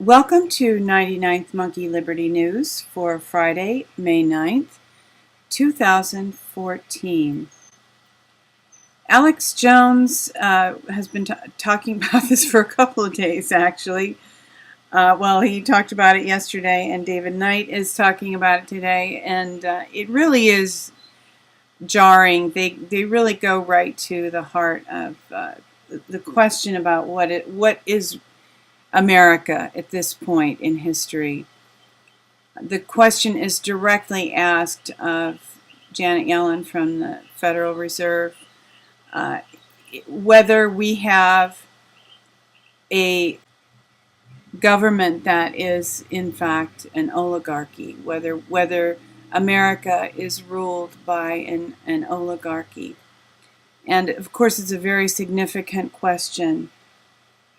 Welcome to 99th Monkey Liberty News for Friday, May 9th, 2014. Alex Jones has been talking about this for a couple of days, actually. He talked about it yesterday, and David Knight is talking about it today, and it really is jarring. They really go right to the heart of the question about what is America at this point in history. The question is directly asked of Janet Yellen from the Federal Reserve, whether we have a government that is in fact an oligarchy, whether America is ruled by an oligarchy. And of course it's a very significant question,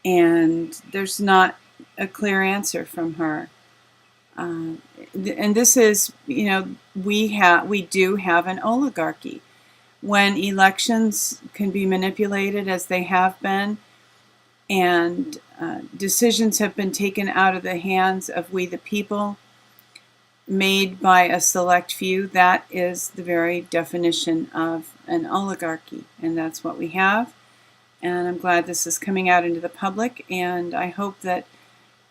and there's not a clear answer from her. And this is, we do have an oligarchy. When elections can be manipulated as they have been, and decisions have been taken out of the hands of we the people, made by a select few, that is the very definition of an oligarchy, and that's what we have. And I'm glad this is coming out into the public, and I hope that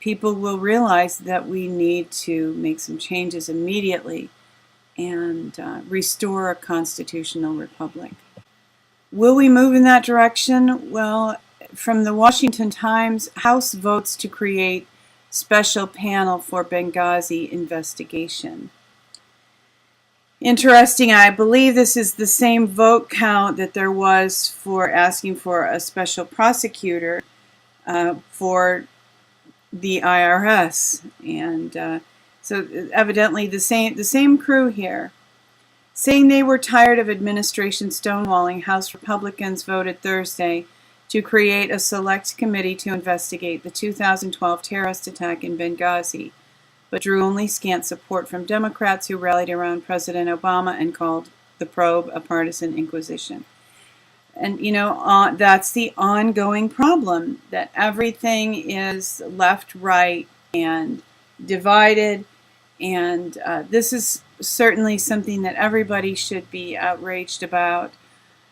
people will realize that we need to make some changes immediately and restore a constitutional republic. Will we move in that direction? Well, from the Washington Times, House votes to create special panel for Benghazi investigation. Interesting. I believe this is the same vote count that there was for asking for a special prosecutor for the IRS, and so evidently the same crew here. Saying they were tired of administration stonewalling, House Republicans voted Thursday to create a select committee to investigate the 2012 terrorist attack in Benghazi, but drew only scant support from Democrats who rallied around President Obama and called the probe a partisan inquisition. And, that's the ongoing problem, that everything is left, right, and divided. And this is certainly something that everybody should be outraged about.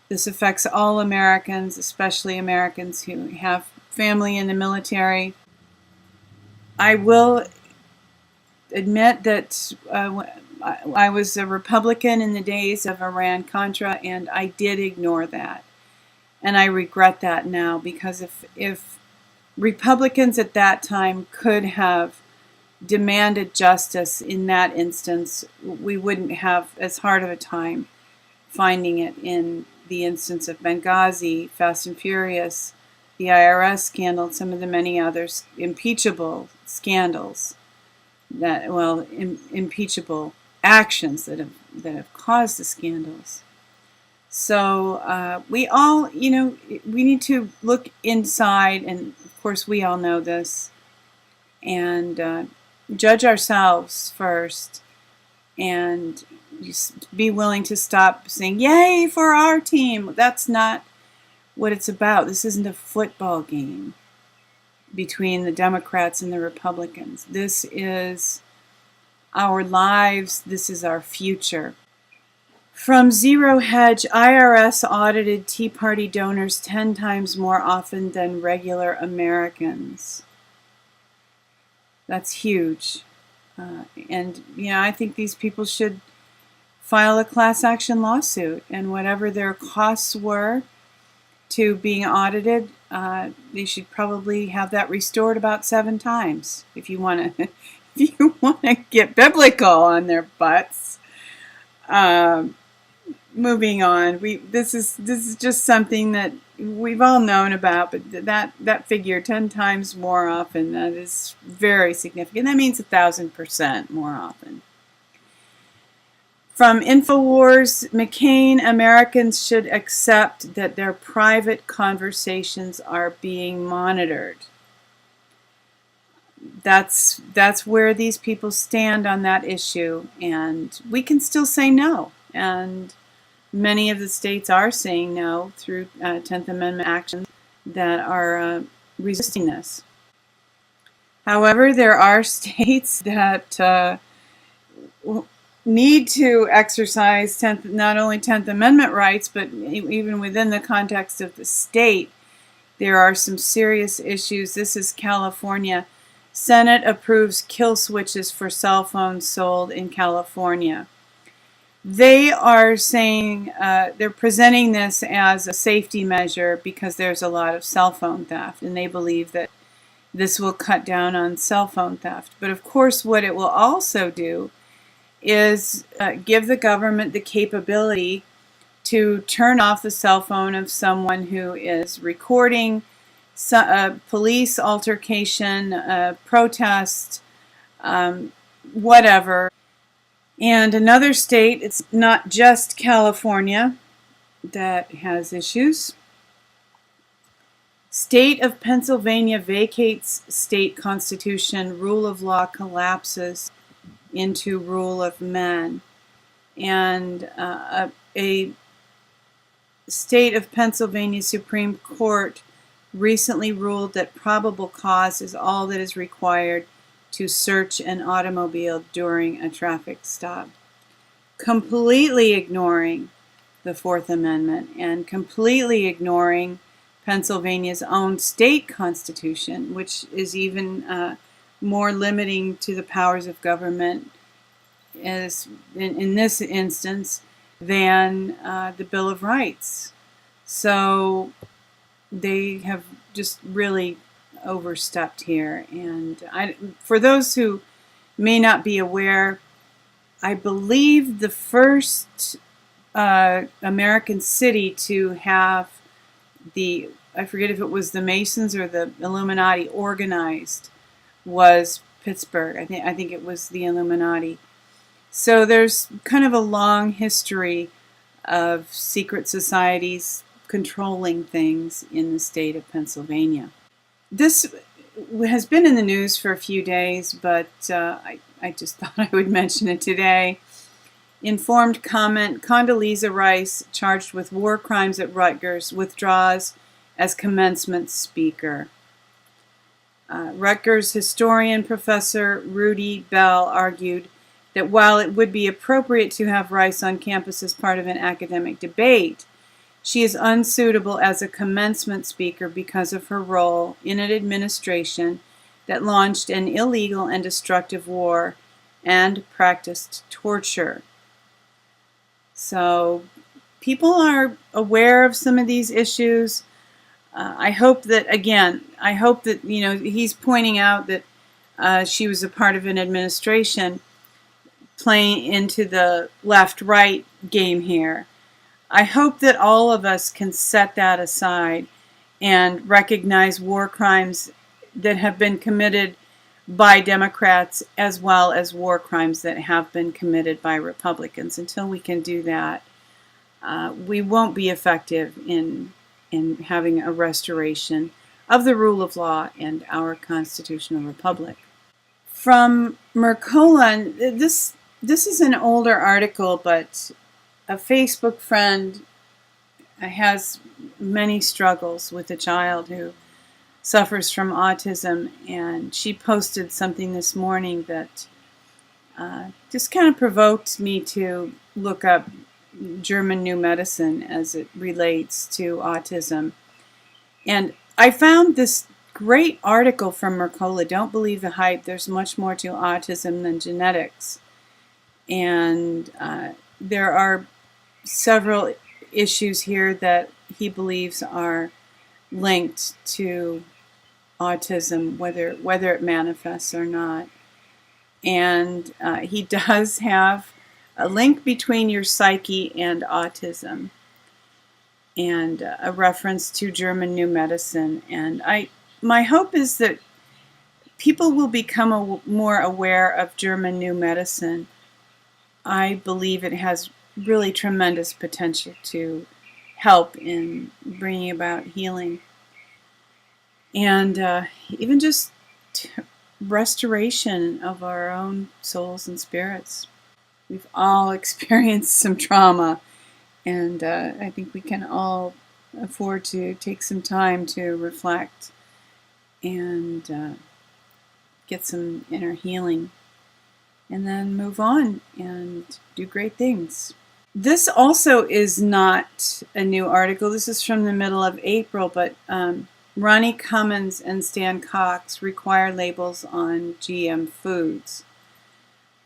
This affects all Americans, especially Americans who have family in the military. I will admit that I was a Republican in the days of Iran-Contra, and I did ignore that. And I regret that now, because if Republicans at that time could have demanded justice in that instance, we wouldn't have as hard of a time finding it in the instance of Benghazi, Fast and Furious, the IRS scandal, some of the many others impeachable scandals, impeachable actions that have caused the scandals. So we all, we need to look inside, and of course we all know this, and judge ourselves first, and just be willing to stop saying, "Yay for our team." That's not what it's about. This isn't a football game between the Democrats and the Republicans. This is our lives. This is our future. From Zero Hedge, IRS audited Tea Party donors 10 times more often than regular Americans. That's huge. And I think these people should file a class action lawsuit, and whatever their costs were to being audited, they should probably have that restored about 7 times if you want to get biblical on their butts. Moving on, this is just something that we've all known about, but that figure 10 times more often, that is very significant. That means 1,000% more often. From InfoWars, McCain, Americans should accept that their private conversations are being monitored. That's where these people stand on that issue, and we can still say no. And many of the states are saying no through 10th Amendment actions that are resisting this. However, there are states that need to exercise not only 10th Amendment rights, but even within the context of the state, there are some serious issues. This is California. Senate approves kill switches for cell phones sold in California. They are saying, they're presenting this as a safety measure because there's a lot of cell phone theft, and they believe that this will cut down on cell phone theft. But of course, what it will also do is give the government the capability to turn off the cell phone of someone who is recording a police altercation, a protest, whatever. And another state, it's not just California that has issues. State of Pennsylvania vacates state constitution, rule of law collapses into rule of men. And a state of Pennsylvania Supreme Court recently ruled that probable cause is all that is required to search an automobile during a traffic stop, completely ignoring the Fourth Amendment and completely ignoring Pennsylvania's own state constitution, which is even more limiting to the powers of government as in this instance than the Bill of Rights. So they have just really overstepped here. And for those who may not be aware, I believe the first American city to have I forget if it was the Masons or the Illuminati organized, was Pittsburgh. I think it was the Illuminati. So there's kind of a long history of secret societies controlling things in the state of Pennsylvania. This has been in the news for a few days, but I just thought I would mention it today. Informed comment: Condoleeza Rice, charged with war crimes at Rutgers, withdraws as commencement speaker. Rutgers historian Professor Rudy Bell argued that while it would be appropriate to have Rice on campus as part of an academic debate, she is unsuitable as a commencement speaker because of her role in an administration that launched an illegal and destructive war and practiced torture. So people are aware of some of these issues. I hope that he's pointing out that she was a part of an administration playing into the left-right game here. I hope that all of us can set that aside and recognize war crimes that have been committed by Democrats as well as war crimes that have been committed by Republicans. Until we can do that, we won't be effective in having a restoration of the rule of law and our constitutional republic. From Mercola, this is an older article, but a Facebook friend has many struggles with a child who suffers from autism, and she posted something this morning that just kind of provoked me to look up German New Medicine as it relates to autism. And I found this great article from Mercola, Don't Believe the Hype, There's Much More to Autism Than Genetics. And there are several issues here that he believes are linked to autism, whether it manifests or not. And he does have a link between your psyche and autism, and a reference to German New Medicine. And my hope is that people will become more aware of German New Medicine. I believe it has really tremendous potential to help in bringing about healing and even just restoration of our own souls and spirits. We've all experienced some trauma, and I think we can all afford to take some time to reflect and get some inner healing, and then move on and do great things. This also is not a new article. This is from the middle of April, but Ronnie Cummins and Stan Cox require labels on GM foods.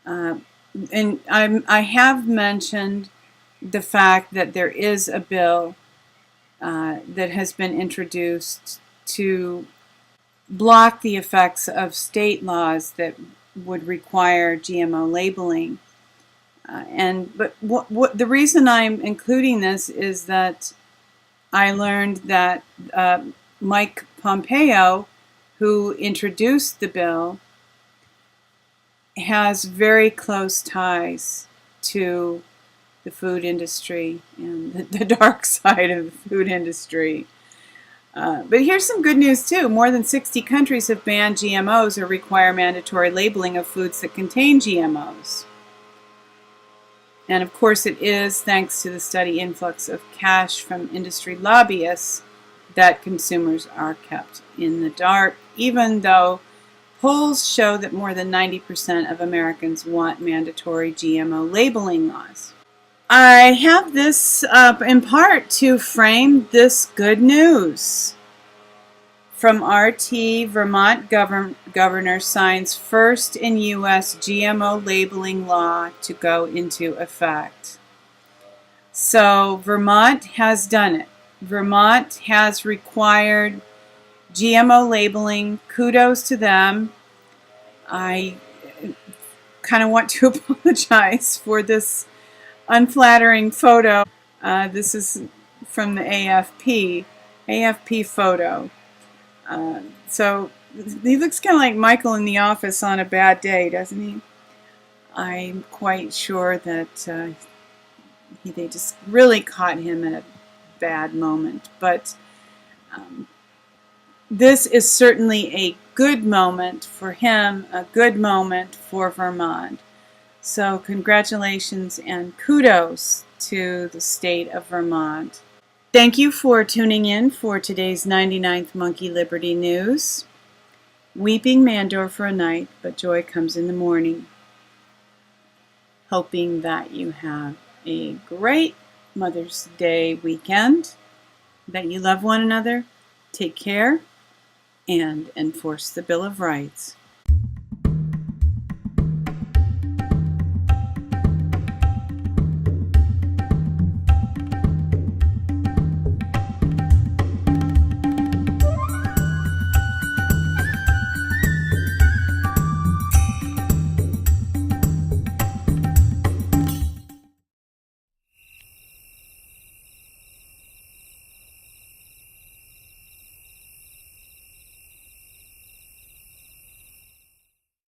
And I have mentioned the fact that there is a bill that has been introduced to block the effects of state laws that would require GMO labeling. But the reason I'm including this is that I learned that Mike Pompeo, who introduced the bill, has very close ties to the food industry and the dark side of the food industry. But here's some good news too. More than 60 countries have banned GMOs or require mandatory labeling of foods that contain GMOs. And of course it is thanks to the steady influx of cash from industry lobbyists that consumers are kept in the dark, even though polls show that more than 90% of Americans want mandatory GMO labeling laws. I have this in part to frame this good news. From RT, Vermont governor signs first in U.S. GMO labeling law to go into effect. So Vermont has done it. Vermont has required GMO labeling. Kudos to them. I kind of want to apologize for this unflattering photo. This is from the AFP photo. So he looks kind of like Michael in The Office on a bad day, doesn't he? I'm quite sure that they just really caught him in a bad moment. But this is certainly a good moment for him, a good moment for Vermont. So congratulations and kudos to the state of Vermont. Thank you for tuning in for today's 99th Monkey Liberty News. Weeping may endure for a night, but joy comes in the morning. Hoping that you have a great Mother's Day weekend, that you love one another, take care, and enforce the Bill of Rights.